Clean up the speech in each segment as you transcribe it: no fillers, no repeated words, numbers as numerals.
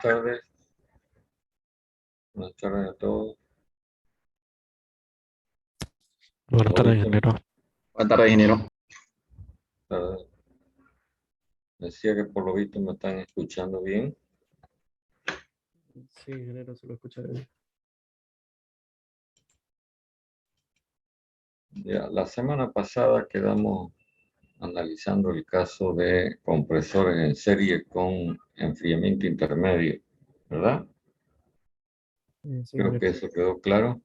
tardes. Buenas tardes a todos. Buenas tardes, ingeniero. Buenas tardes, ingeniero. Decía que por lo visto me están escuchando bien. Sí, ingeniero, se lo escucha bien. Ya, la semana pasada quedamos analizando el caso de compresores en serie con enfriamiento intermedio, ¿verdad? Sí, Creo que eso quedó claro.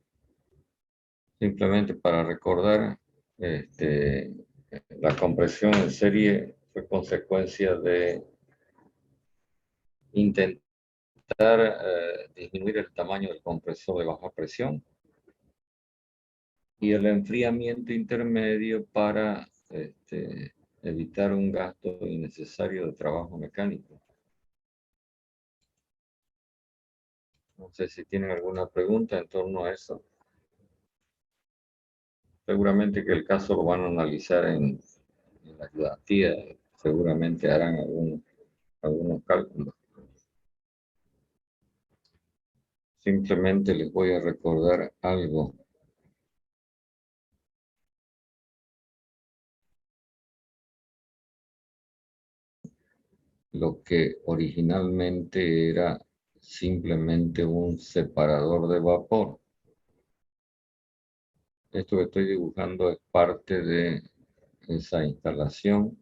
Simplemente para recordar, la compresión en serie fue consecuencia de intentar disminuir el tamaño del compresor de baja presión y el enfriamiento intermedio para evitar un gasto innecesario de trabajo mecánico. No sé si tienen alguna pregunta en torno a eso. Seguramente que el caso lo van a analizar en la ayudantía. Seguramente harán algunos cálculos. Simplemente les voy a recordar algo. Lo que originalmente era simplemente un separador de vapor. Esto que estoy dibujando es parte de esa instalación.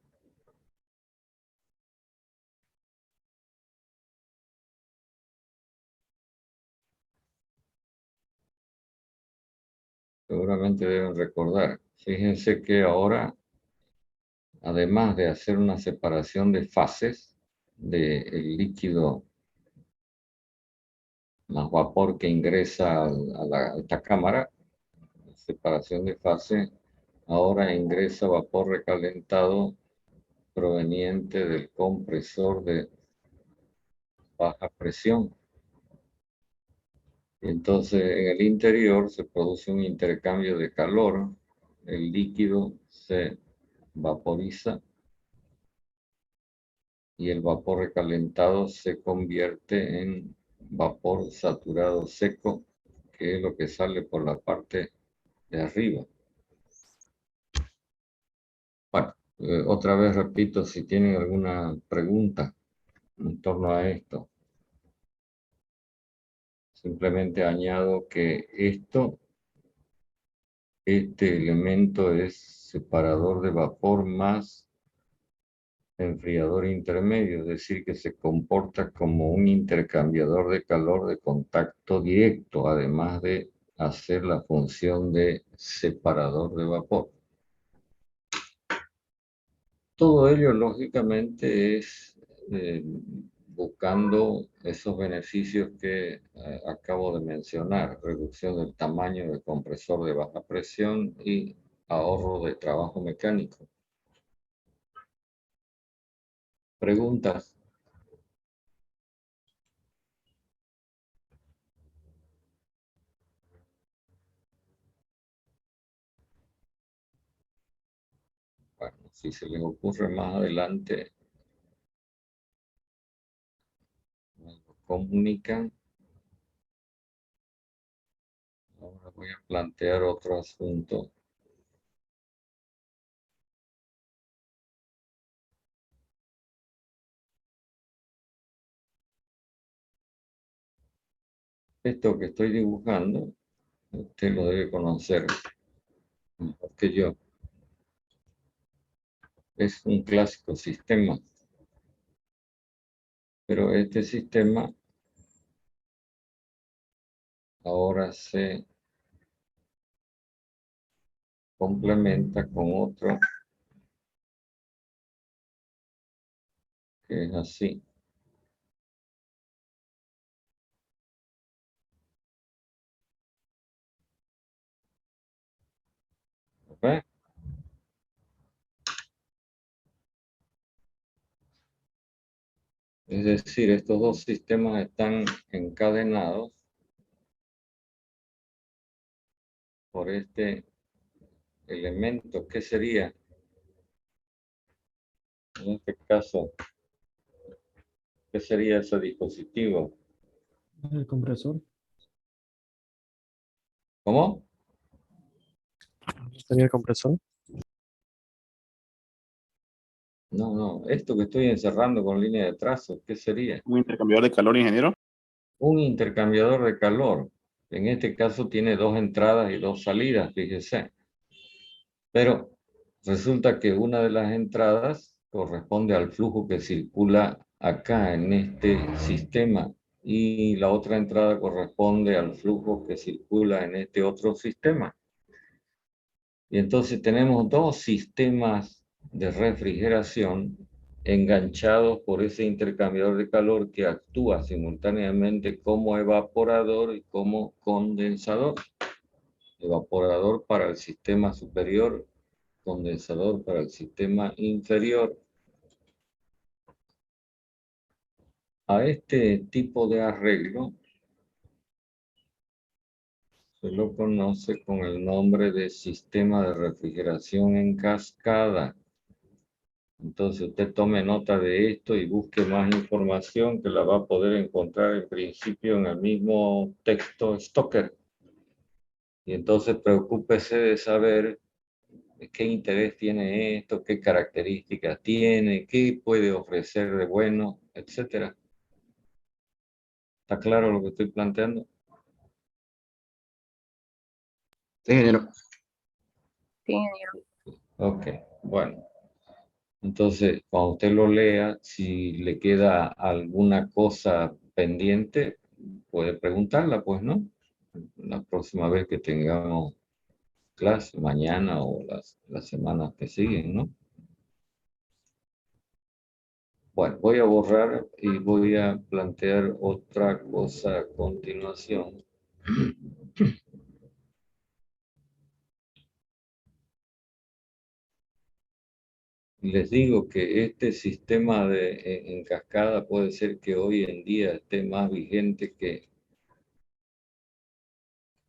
Seguramente deben recordar. Fíjense que ahora, además de hacer una separación de fases del líquido más vapor que ingresa a esta cámara, separación de fase, ahora ingresa vapor recalentado proveniente del compresor de baja presión. Entonces, en el interior se produce un intercambio de calor, el líquido se vaporiza y el vapor recalentado se convierte en vapor saturado seco, que es lo que sale por la parte de arriba. Bueno, otra vez repito, si tienen alguna pregunta en torno a esto. Simplemente añado que este elemento es separador de vapor más enfriador intermedio, es decir, que se comporta como un intercambiador de calor de contacto directo, además de hacer la función de separador de vapor. Todo ello, lógicamente, es buscando esos beneficios que acabo de mencionar, reducción del tamaño del compresor de baja presión y ahorro de trabajo mecánico. ¿Preguntas? Bueno, si se les ocurre más adelante, me lo comunican. Ahora voy a plantear otro asunto. Esto que estoy dibujando, usted lo debe conocer mejor que yo. Es un clásico sistema, pero este sistema ahora se complementa con otro que es así. ¿Ve? Es decir, estos dos sistemas están encadenados por este elemento. ¿Qué sería? En este caso, ¿Qué sería ese dispositivo? El compresor. ¿Cómo? Sería el compresor. No. Esto que estoy encerrando con línea de trazo, ¿qué sería? Un intercambiador de calor, ingeniero. Un intercambiador de calor. En este caso tiene dos entradas y dos salidas, fíjese. Pero resulta que una de las entradas corresponde al flujo que circula acá en este sistema y la otra entrada corresponde al flujo que circula en este otro sistema. Y entonces tenemos dos sistemas de refrigeración enganchados por ese intercambiador de calor que actúa simultáneamente como evaporador y como condensador. Evaporador para el sistema superior, condensador para el sistema inferior. A este tipo de arreglo se lo conoce con el nombre de sistema de refrigeración en cascada. Entonces usted tome nota de esto y busque más información que la va a poder encontrar en principio en el mismo texto Stoker. Y entonces preocúpese de saber qué interés tiene esto, qué características tiene, qué puede ofrecer de bueno, etcétera. ¿Está claro lo que estoy planteando? Sí, ingeniero. Sí, ingeniero. Ok, bueno. Entonces, cuando usted lo lea, si le queda alguna cosa pendiente, puede preguntarla, pues, ¿no? La próxima vez que tengamos clase, mañana o las semanas que siguen, ¿no? Bueno, voy a borrar y voy a plantear otra cosa a continuación. Les digo que este sistema en cascada puede ser que hoy en día esté más vigente que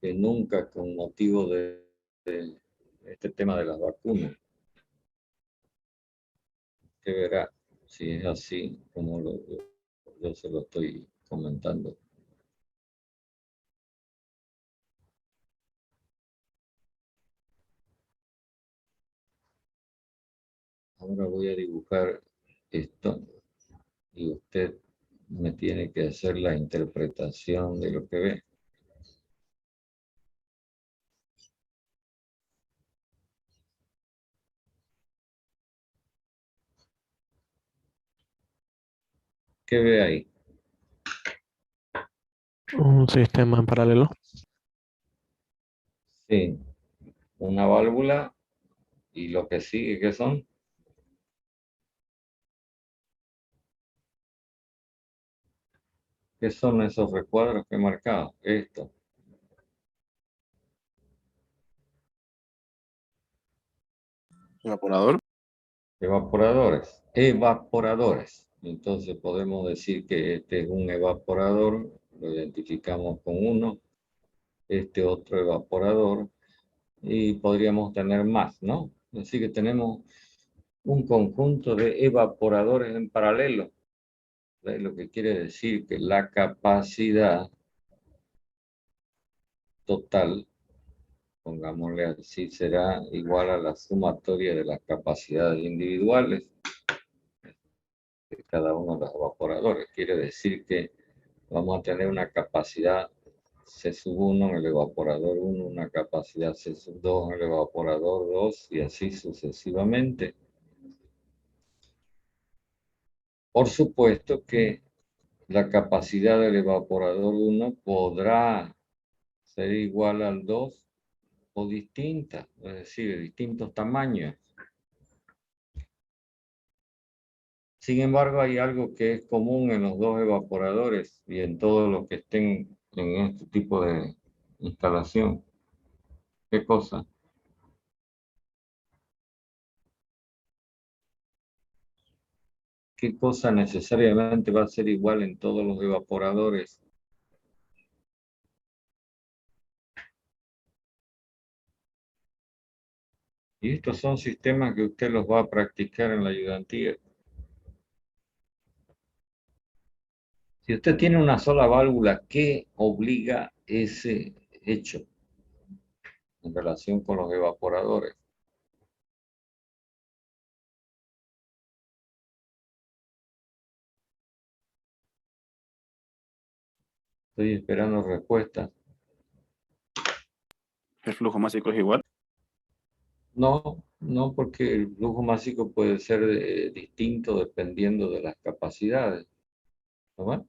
nunca con motivo de este tema de las vacunas. Que verá si es así como yo se lo estoy comentando. Ahora voy a dibujar esto y usted me tiene que hacer la interpretación de lo que ve. ¿Qué ve ahí? Un sistema en paralelo. Sí, una válvula y lo que sigue, ¿qué son? ¿Qué son esos recuadros que he marcado? Esto. Evaporador. Evaporadores. Evaporadores. Entonces podemos decir que este es un evaporador, lo identificamos con uno, este otro evaporador, y podríamos tener más, ¿no? Así que tenemos un conjunto de evaporadores en paralelo. ¿Ves? Lo que quiere decir que la capacidad total, pongámosle así, será igual a la sumatoria de las capacidades individuales de cada uno de los evaporadores. Quiere decir que vamos a tener una capacidad C1 en el evaporador 1, una capacidad C2 en el evaporador 2 y así sucesivamente. Por supuesto que la capacidad del evaporador 1 podrá ser igual al 2 o distinta, es decir, de distintos tamaños. Sin embargo, hay algo que es común en los dos evaporadores y en todos los que estén en este tipo de instalación. ¿Qué cosa? ¿Qué cosa necesariamente va a ser igual en todos los evaporadores? Y estos son sistemas que usted los va a practicar en la ayudantía. Si usted tiene una sola válvula, ¿qué obliga ese hecho en relación con los evaporadores? Estoy esperando respuestas. ¿El flujo másico es igual? No, no, porque el flujo másico puede ser distinto dependiendo de las capacidades, ¿no?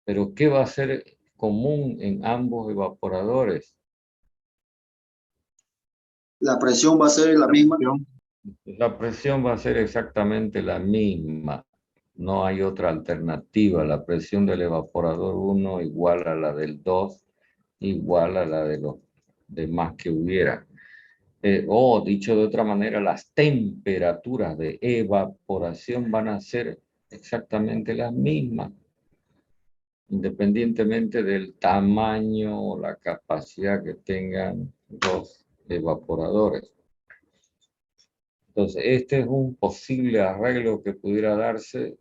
Pero ¿qué va a ser común en ambos evaporadores? La presión va a ser la misma. La presión va a ser exactamente la misma. No hay otra alternativa. La presión del evaporador 1 igual a la del 2, igual a la de los demás que hubiera. O dicho de otra manera, las temperaturas de evaporación van a ser exactamente las mismas, independientemente del tamaño o la capacidad que tengan los evaporadores. Entonces, este es un posible arreglo que pudiera darse,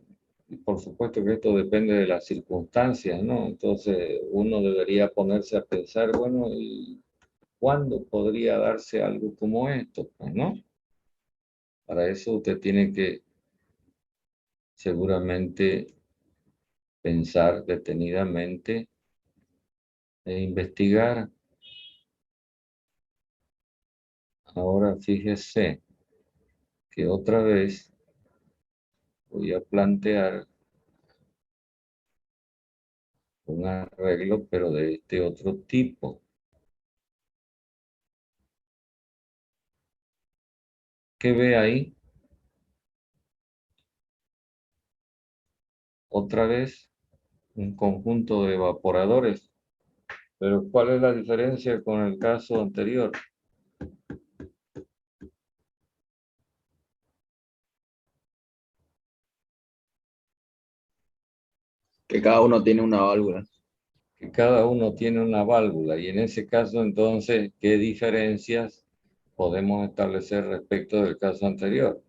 y por supuesto que esto depende de las circunstancias, ¿no? Entonces, uno debería ponerse a pensar, bueno, ¿y cuándo podría darse algo como esto? Pues, ¿no? Para eso usted tiene que seguramente pensar detenidamente e investigar. Ahora fíjese que otra vez voy a plantear un arreglo, pero de este otro tipo. ¿Qué ve ahí? Otra vez un conjunto de evaporadores. Pero ¿cuál es la diferencia con el caso anterior? Que cada uno tiene una válvula. Que cada uno tiene una válvula y en ese caso entonces, ¿qué diferencias podemos establecer respecto del caso anterior?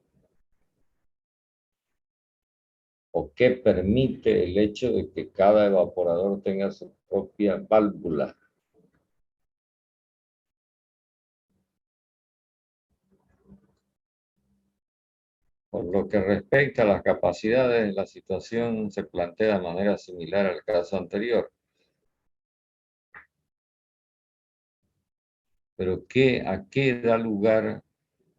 ¿O qué permite el hecho de que cada evaporador tenga su propia válvula? Por lo que respecta a las capacidades, la situación se plantea de manera similar al caso anterior. Pero ¿a qué da lugar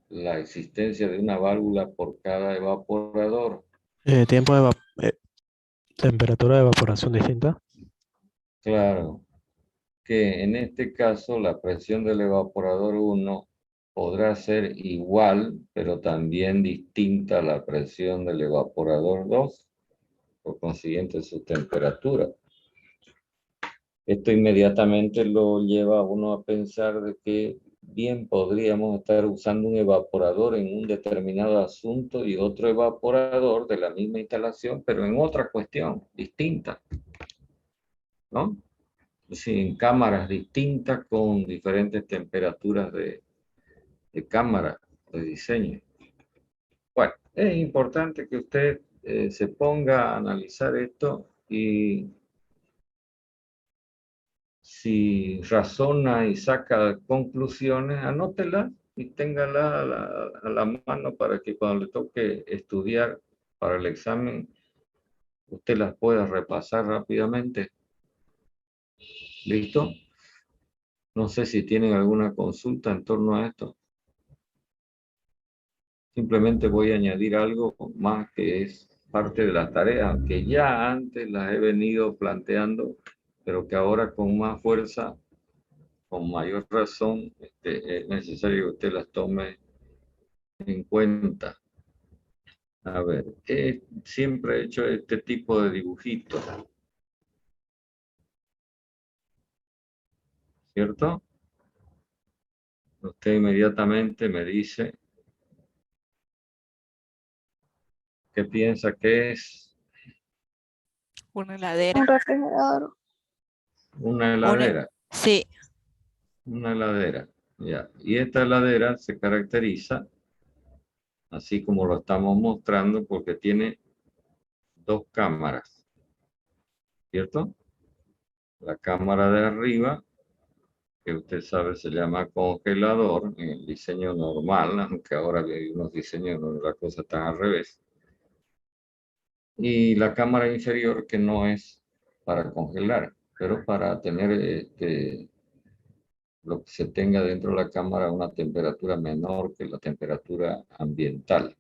la existencia de una válvula por cada evaporador? Tiempo de temperatura de evaporación distinta. Claro, que en este caso la presión del evaporador 1 podrá ser igual, pero también distinta a la presión del evaporador 2, por consiguiente su temperatura. Esto inmediatamente lo lleva a uno a pensar de que bien podríamos estar usando un evaporador en un determinado asunto y otro evaporador de la misma instalación, pero en otra cuestión distinta, ¿no? Sí, en cámaras distintas con diferentes temperaturas de cámara, de diseño. Bueno, es importante que usted se ponga a analizar esto y si razona y saca conclusiones, anótelas y téngala a la mano para que cuando le toque estudiar para el examen, usted las pueda repasar rápidamente. ¿Listo? No sé si tienen alguna consulta en torno a esto. Simplemente voy a añadir algo más que es parte de la tarea, que ya antes las he venido planteando, pero que ahora con más fuerza, con mayor razón, es necesario que usted las tome en cuenta. A ver, siempre he hecho este tipo de dibujitos, ¿cierto? Usted inmediatamente me dice qué piensa que es Una heladera. Un refrigerador. una heladera. Sí, Una heladera, ya. Y esta heladera se caracteriza, así como lo estamos mostrando, porque tiene dos cámaras, ¿cierto? La cámara de arriba, que usted sabe se llama congelador en el diseño normal, aunque ahora hay unos diseños donde la cosa está al revés. Y la cámara inferior, que no es para congelar, pero para tener lo que se tenga dentro de la cámara a una temperatura menor que la temperatura ambiental.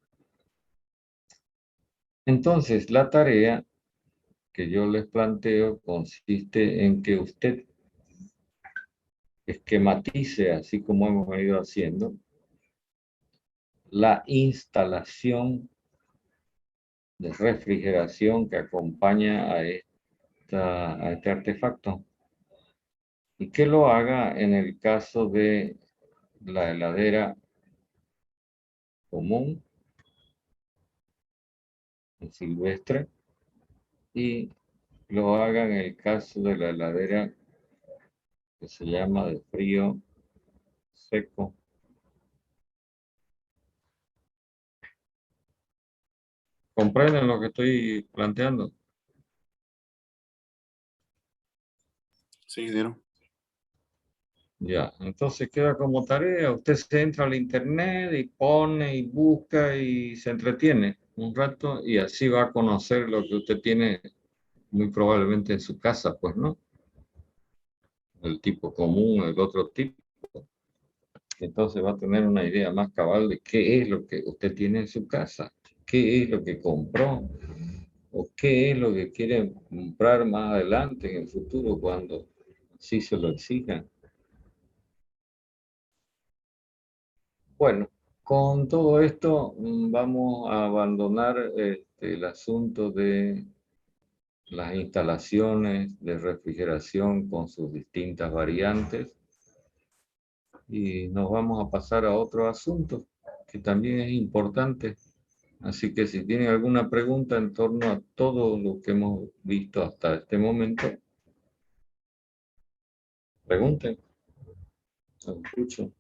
Entonces, la tarea que yo les planteo consiste en que usted esquematice, así como hemos venido haciendo, la instalación de refrigeración que acompaña a este artefacto. Y que lo haga en el caso de la heladera común, silvestre, y lo haga en el caso de la heladera que se llama de frío seco. ¿Comprenden lo que estoy planteando? Sí, ingeniero. Ya, entonces queda como tarea, usted se entra al internet y pone y busca y se entretiene un rato y así va a conocer lo que usted tiene muy probablemente en su casa, pues, ¿no? El tipo común, el otro tipo. Entonces va a tener una idea más cabal de qué es lo que usted tiene en su casa, qué es lo que compró o qué es lo que quiere comprar más adelante en el futuro cuando sí se lo exijan. Bueno, con todo esto vamos a abandonar el asunto de las instalaciones de refrigeración con sus distintas variantes y nos vamos a pasar a otro asunto que también es importante. Así que si tienen alguna pregunta en torno a todo lo que hemos visto hasta este momento, pregunten. Los escucho.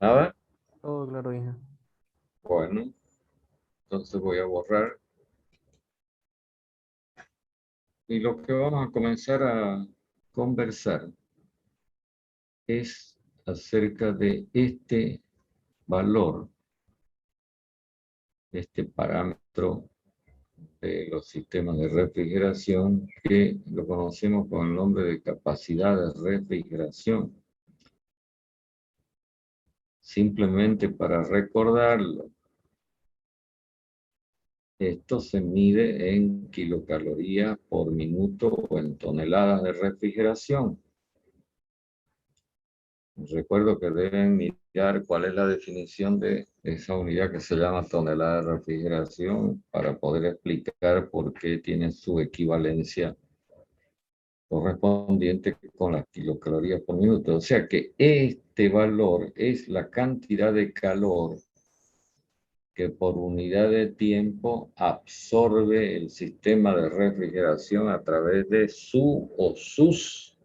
¿Nada? Todo claro, hija. Bueno, entonces voy a borrar. Y lo que vamos a comenzar a conversar es acerca de este valor, este parámetro de los sistemas de refrigeración que lo conocemos con el nombre de capacidad de refrigeración. Simplemente para recordarlo, esto se mide en kilocalorías por minuto o en toneladas de refrigeración. Recuerdo que deben mirar cuál es la definición de esa unidad que se llama tonelada de refrigeración para poder explicar por qué tiene su equivalencia correspondiente con las kilocalorías por minuto. O sea que este valor es la cantidad de calor que por unidad de tiempo absorbe el sistema de refrigeración a través de su o sus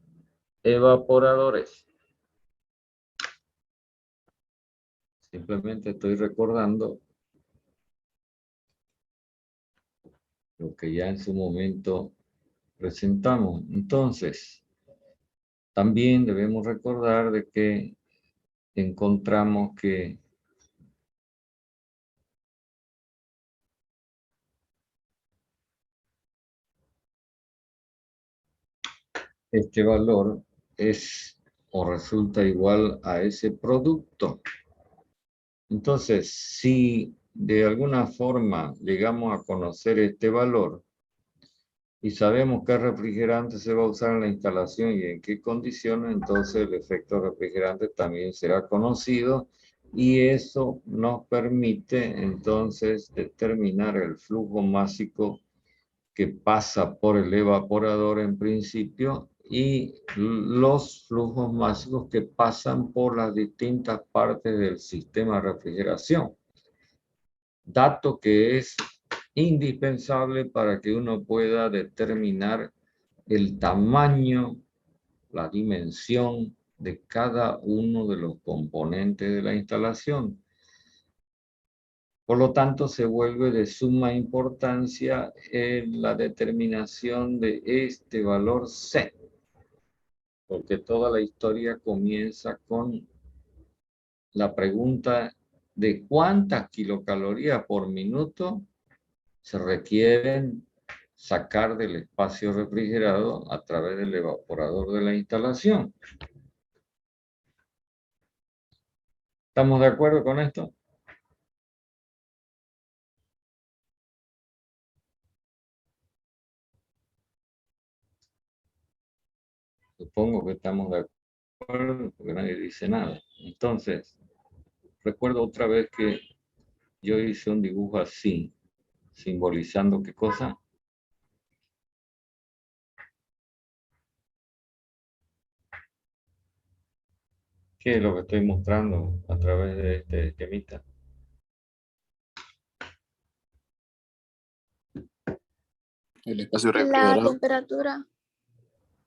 evaporadores. Simplemente estoy recordando lo que ya en su momento presentamos. Entonces, también debemos recordar de que encontramos que este valor es o resulta igual a ese producto. Entonces, si de alguna forma llegamos a conocer este valor y sabemos qué refrigerante se va a usar en la instalación y en qué condiciones, entonces el efecto refrigerante también será conocido y eso nos permite entonces determinar el flujo másico que pasa por el evaporador en principio y los flujos máximos que pasan por las distintas partes del sistema de refrigeración. Dato que es indispensable para que uno pueda determinar el tamaño la dimensión de cada uno de los componentes de la instalación. Por lo tanto, se vuelve de suma importancia en la determinación de este valor C, porque toda la historia comienza con la pregunta de cuántas kilocalorías por minuto se requieren sacar del espacio refrigerado a través del evaporador de la instalación. ¿Estamos de acuerdo con esto? Supongo que estamos de acuerdo porque nadie dice nada. Entonces, recuerdo otra vez que yo hice un dibujo así, simbolizando ¿qué cosa? ¿Qué es lo que estoy mostrando a través de este esquemita? El espacio La refrigerado. temperatura.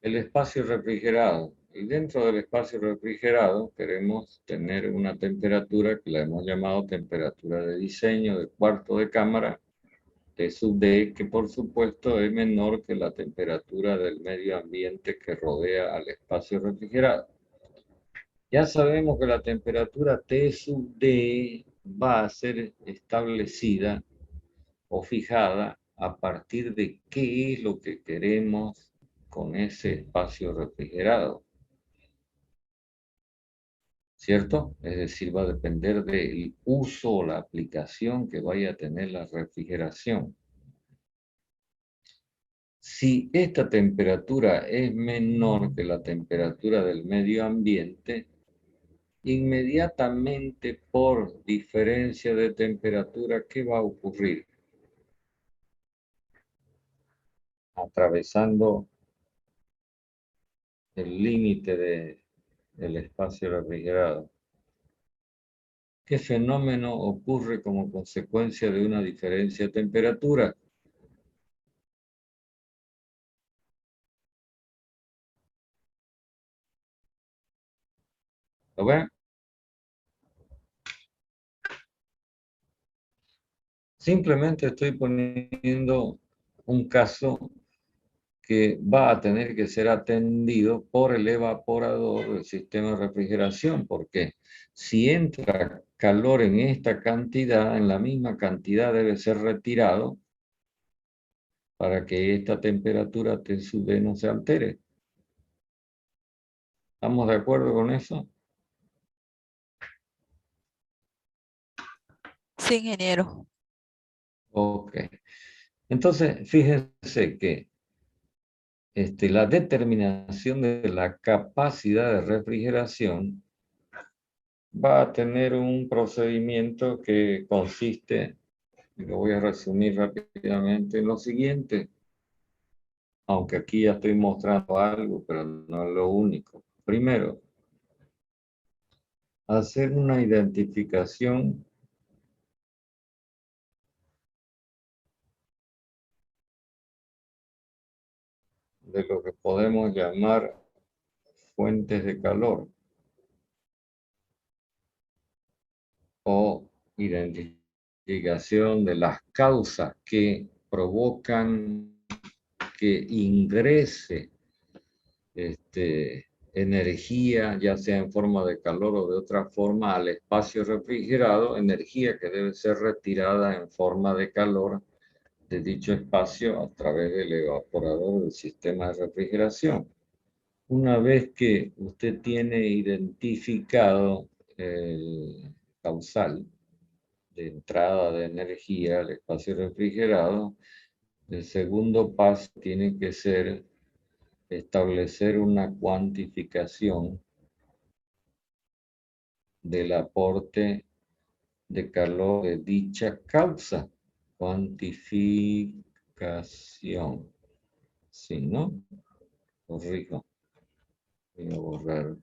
El espacio refrigerado. Y dentro del espacio refrigerado queremos tener una temperatura que la hemos llamado temperatura de diseño de cuarto de cámara, T sub D, que por supuesto es menor que la temperatura del medio ambiente que rodea al espacio refrigerado. Ya sabemos que la temperatura T sub D va a ser establecida o fijada a partir de qué es lo que queremos con ese espacio refrigerado. ¿Cierto? Es decir, va a depender del uso o la aplicación que vaya a tener la refrigeración. Si esta temperatura es menor que la temperatura del medio ambiente, inmediatamente por diferencia de temperatura, ¿qué va a ocurrir? Atravesando el límite del espacio refrigerado. ¿Qué fenómeno ocurre como consecuencia de una diferencia de temperatura? ¿Lo ven? Simplemente estoy poniendo un caso que va a tener que ser atendido por el evaporador del sistema de refrigeración, porque si entra calor en esta cantidad, en la misma cantidad debe ser retirado para que esta temperatura T sub D no se altere. ¿Estamos de acuerdo con eso? Sí, ingeniero. Ok. Entonces, fíjense que la determinación de la capacidad de refrigeración va a tener un procedimiento que consiste, y lo voy a resumir rápidamente, en lo siguiente, aunque aquí ya estoy mostrando algo, pero no es lo único. Primero, hacer una identificación de lo que podemos llamar fuentes de calor o identificación de las causas que provocan que ingrese energía, ya sea en forma de calor o de otra forma, al espacio refrigerado, energía que debe ser retirada en forma de calor de dicho espacio a través del evaporador del sistema de refrigeración. Una vez que usted tiene identificado el causal de entrada de energía al espacio refrigerado, el segundo paso tiene que ser establecer una cuantificación del aporte de calor de dicha causa. Cuantificación. Sí, ¿no? Corrijo. Voy a borrar.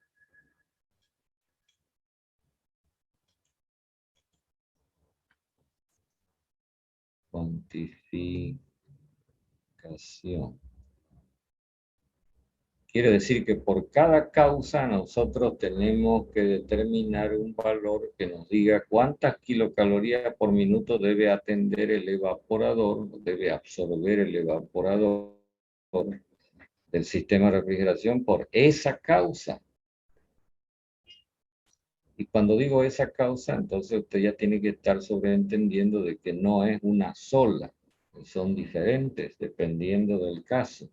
Cuantificación. Quiere decir que por cada causa nosotros tenemos que determinar un valor que nos diga cuántas kilocalorías por minuto debe atender el evaporador, debe absorber el evaporador del sistema de refrigeración por esa causa. Y cuando digo esa causa, entonces usted ya tiene que estar sobreentendiendo de que no es una sola, son diferentes dependiendo del caso.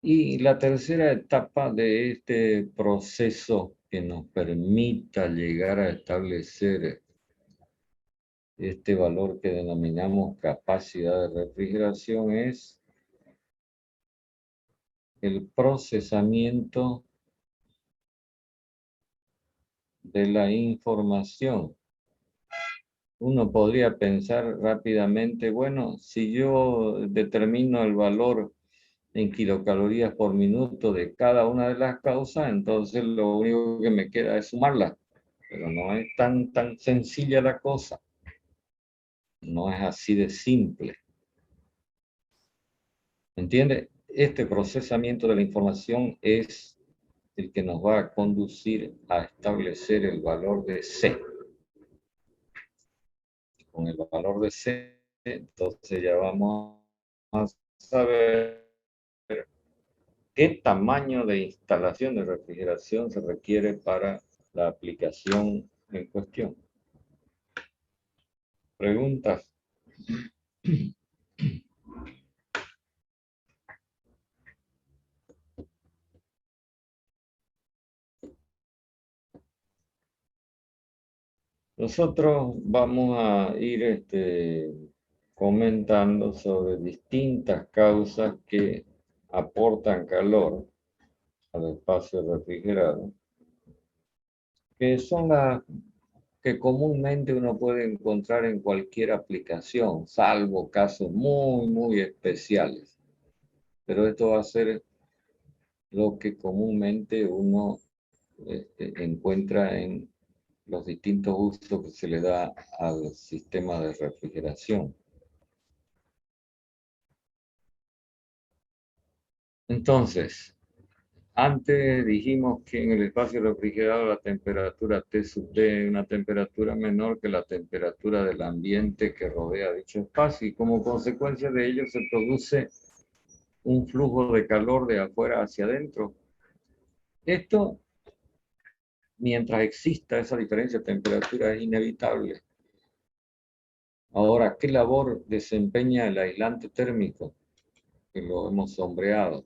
Y la tercera etapa de este proceso que nos permita llegar a establecer este valor que denominamos capacidad de refrigeración es el procesamiento de la información. Uno podría pensar rápidamente, bueno, si yo determino el valor en kilocalorías por minuto de cada una de las causas, entonces lo único que me queda es sumarla. Pero no es tan sencilla la cosa. No es así de simple. ¿Entiende? Este procesamiento de la información es el que nos va a conducir a establecer el valor de C. Con el valor de C, entonces ya vamos a saber qué tamaño de instalación de refrigeración se requiere para la aplicación en cuestión. ¿Preguntas? Nosotros vamos a ir comentando sobre distintas causas que aportan calor al espacio refrigerado, que son las que comúnmente uno puede encontrar en cualquier aplicación, salvo casos muy especiales. Pero esto va a ser lo que comúnmente uno encuentra en los distintos usos que se le da al sistema de refrigeración. Entonces, antes dijimos que en el espacio refrigerado la temperatura T sub D es una temperatura menor que la temperatura del ambiente que rodea dicho espacio y como consecuencia de ello se produce un flujo de calor de afuera hacia adentro. Esto, mientras exista esa diferencia de temperatura, es inevitable. Ahora, ¿qué labor desempeña el aislante térmico? Que lo hemos sombreado.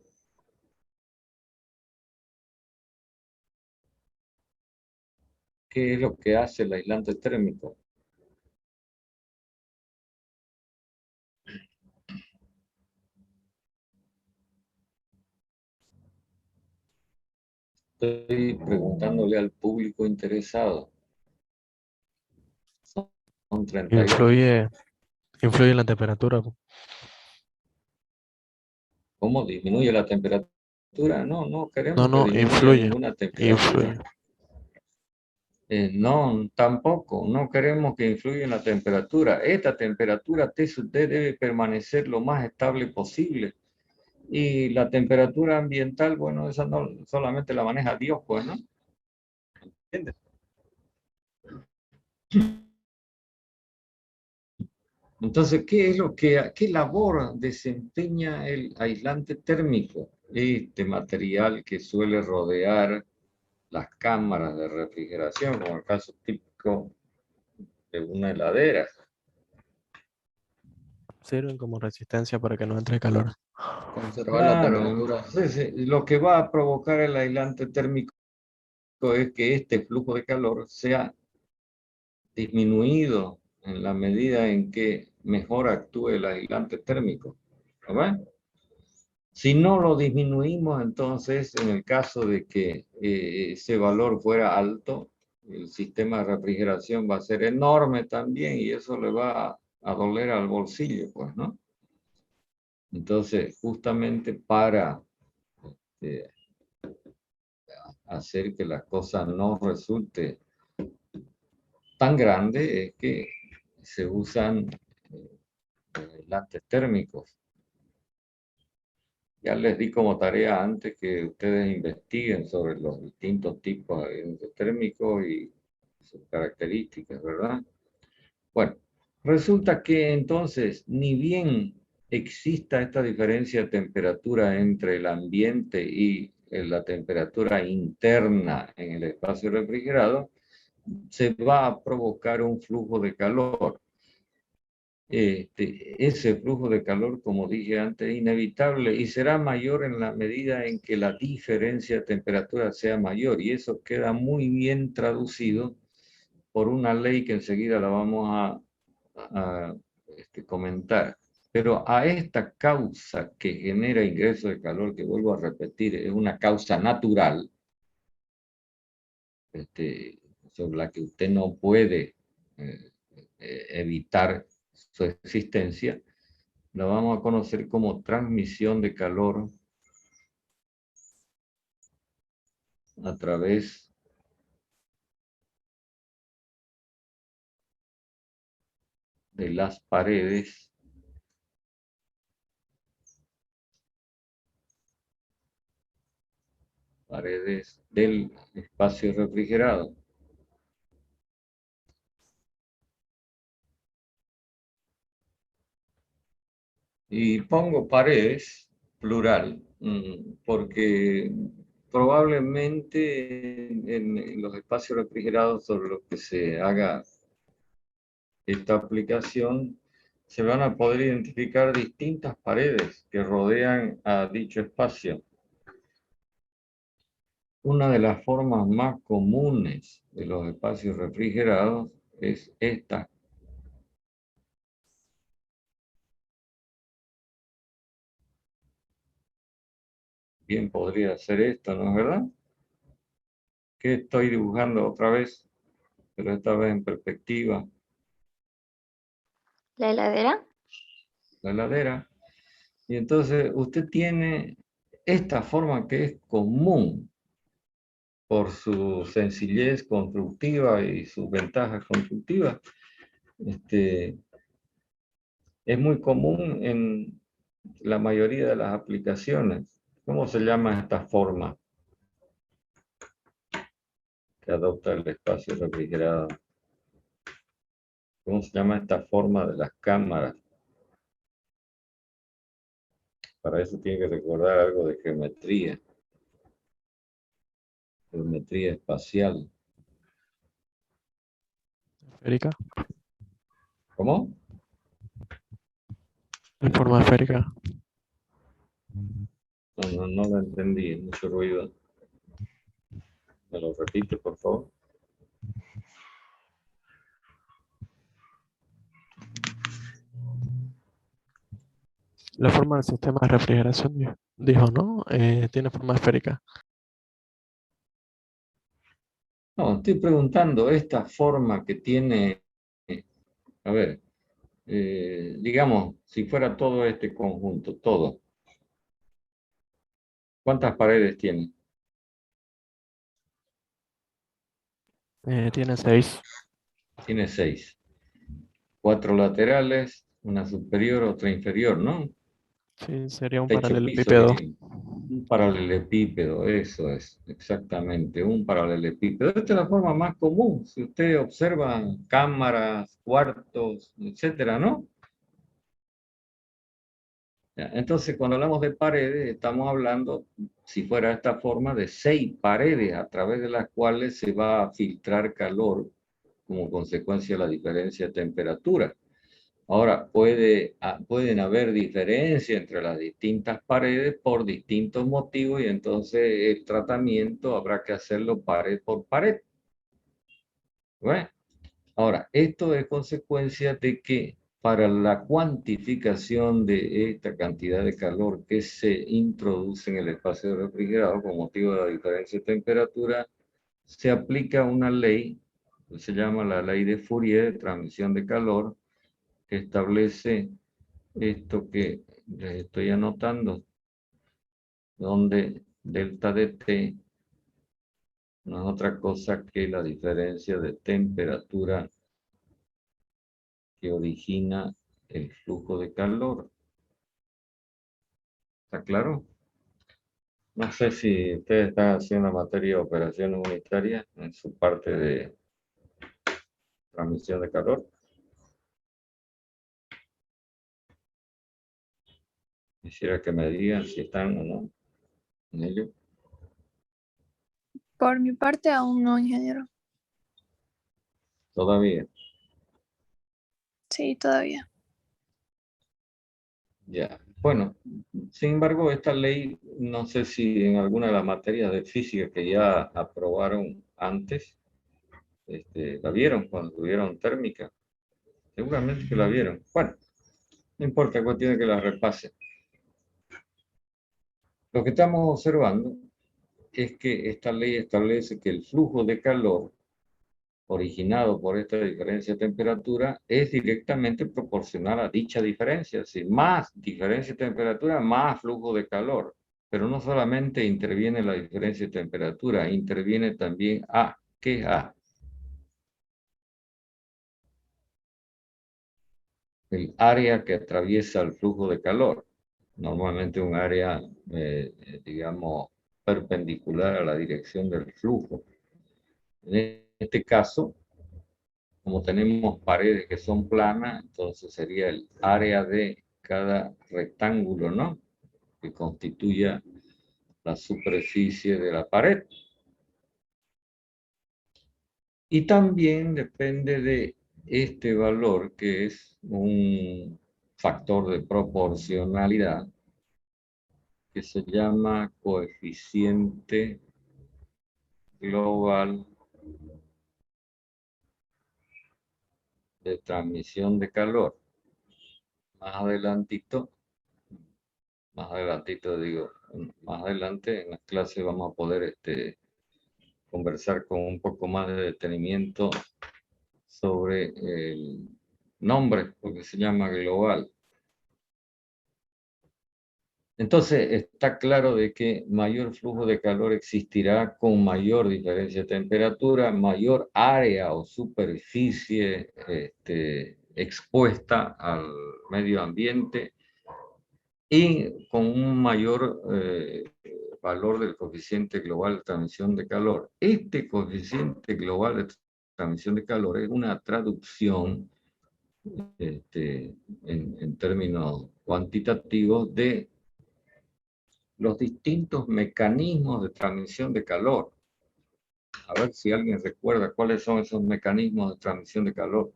¿Qué es lo que hace el aislante térmico? Estoy preguntándole al público interesado. Son 32. Influye en la temperatura. ¿Cómo disminuye la temperatura? No queremos No, que disminuya influye. ninguna temperatura. Influye. No, tampoco. No queremos que influya en la temperatura. Esta temperatura T sub D debe permanecer lo más estable posible. Y la temperatura ambiental, bueno, esa no solamente la maneja Dios, pues, ¿no? ¿Entiendes? Entonces, ¿qué labor desempeña el aislante térmico? Este material que suele rodear las cámaras de refrigeración, como el caso típico de una heladera. Sirven como resistencia para que no entre calor. Conservar la temperatura. Sí, lo que va a provocar el aislante térmico es que este flujo de calor sea disminuido en la medida en que mejor actúe el aislante térmico. ¿No? Si no lo disminuimos, entonces, en el caso de que ese valor fuera alto, el sistema de refrigeración va a ser enorme también y eso le va a doler al bolsillo, pues, ¿no? Entonces, justamente para hacer que la cosa no resulte tan grande es que se usan aislantes térmicos. Ya les di como tarea antes que ustedes investiguen sobre los distintos tipos endotérmicos y sus características, ¿verdad? Bueno, resulta que entonces, ni bien exista esta diferencia de temperatura entre el ambiente y la temperatura interna en el espacio refrigerado, se va a provocar un flujo de calor. Ese flujo de calor, como dije antes, es inevitable y será mayor en la medida en que la diferencia de temperatura sea mayor. Y eso queda muy bien traducido por una ley que enseguida la vamos a comentar. Pero a esta causa que genera ingreso de calor, que vuelvo a repetir, es una causa natural, sobre la que usted no puede evitar su existencia, la vamos a conocer como transmisión de calor a través de las paredes del espacio refrigerado. Y pongo paredes, plural, porque probablemente en los espacios refrigerados sobre los que se haga esta aplicación, se van a poder identificar distintas paredes que rodean a dicho espacio. Una de las formas más comunes de los espacios refrigerados es esta. Bien podría ser esto, ¿no es verdad? ¿Qué estoy dibujando otra vez? Pero esta vez en perspectiva. ¿La heladera? La heladera. Y entonces usted tiene esta forma que es común por su sencillez constructiva y sus ventajas constructivas. Es muy común en la mayoría de las aplicaciones. ¿Cómo se llama esta forma que adopta el espacio refrigerado? ¿Cómo se llama esta forma de las cámaras? Para eso tiene que recordar algo de geometría espacial. Esférica. ¿Cómo? En forma esférica. No lo entendí, mucho ruido. ¿Me lo repite, por favor? La forma del sistema de refrigeración, dijo, ¿no? Tiene forma esférica. No, estoy preguntando esta forma que tiene, a ver, digamos, si fuera todo este conjunto, todo, ¿cuántas paredes tiene? Tiene 6. Tiene 6. 4 laterales, una superior, otra inferior, ¿no? Sí, sería un Techo piso, paralelepípedo. diría. Un paralelepípedo, eso es, exactamente, un paralelepípedo. Esta es la forma más común, si usted observa cámaras, cuartos, etcétera, ¿no? Entonces, cuando hablamos de paredes, estamos hablando, si fuera esta forma, de 6 paredes a través de las cuales se va a filtrar calor como consecuencia de la diferencia de temperatura. Ahora, pueden haber diferencias entre las distintas paredes por distintos motivos y entonces el tratamiento habrá que hacerlo pared por pared. ¿Ve? Ahora, esto es consecuencia de que para la cuantificación de esta cantidad de calor que se introduce en el espacio refrigerado con motivo de la diferencia de temperatura, se aplica una ley que se llama la ley de Fourier de transmisión de calor, que establece esto que les estoy anotando, donde delta de T no es otra cosa que la diferencia de temperatura que origina el flujo de calor. ¿Está claro? No sé si ustedes están haciendo la materia de operaciones unitarias en su parte de transmisión de calor. Quisiera que me digan si están o no en ello. Por mi parte, aún no, ingeniero. Todavía. Sí, todavía. Ya. Bueno, sin embargo, esta ley, no sé si en alguna de las materias de física que ya aprobaron antes, la vieron cuando tuvieron térmica. Seguramente que la vieron. Bueno, no importa, cuestión de que la repasen. Lo que estamos observando es que esta ley establece que el flujo de calor originado por esta diferencia de temperatura es directamente proporcional a dicha diferencia. Es decir, más diferencia de temperatura, más flujo de calor. Pero no solamente interviene la diferencia de temperatura, interviene también A. ¿Qué es A? El área que atraviesa el flujo de calor. Normalmente un área, digamos, perpendicular a la dirección del flujo. En este caso, como tenemos paredes que son planas, entonces sería el área de cada rectángulo, ¿no? Que constituya la superficie de la pared. Y también depende de este valor, que es un factor de proporcionalidad, que se llama coeficiente global de transmisión de calor. Más adelantito digo, más adelante en las clases vamos a poder conversar con un poco más de detenimiento sobre el nombre, porque se llama global. Entonces está claro de que mayor flujo de calor existirá con mayor diferencia de temperatura, mayor área o superficie expuesta al medio ambiente y con un mayor valor del coeficiente global de transmisión de calor. Este coeficiente global de transmisión de calor es una traducción en términos cuantitativos de los distintos mecanismos de transmisión de calor. A ver si alguien recuerda cuáles son esos mecanismos de transmisión de calor.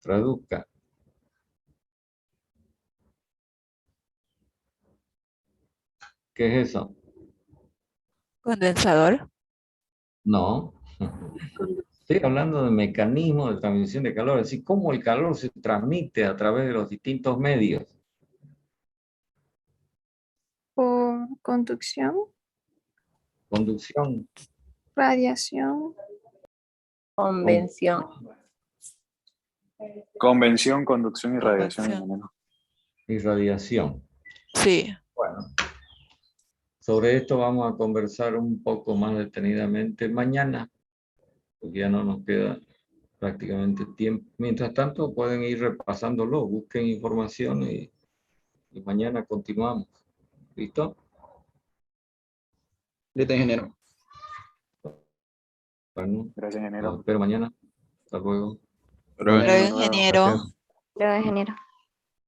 Traduzca. ¿Qué es eso? Condensador. No. Estoy hablando de mecanismos de transmisión de calor, es decir, cómo el calor se transmite a través de los distintos medios. Por conducción, Conducción, radiación, Convención. Convención, conducción y radiación. Convección. ingeniero. y radiación. Sí. Bueno, sobre esto vamos a conversar un poco más detenidamente mañana, porque ya no nos queda prácticamente tiempo. Mientras tanto, pueden ir repasándolo, busquen información y mañana continuamos. ¿Listo? Listo, ingeniero. Bueno, Gracias, los ingeniero. espero mañana. Hasta luego. Hasta luego, Luego, ingeniero. ingeniero. Gracias. ingeniero.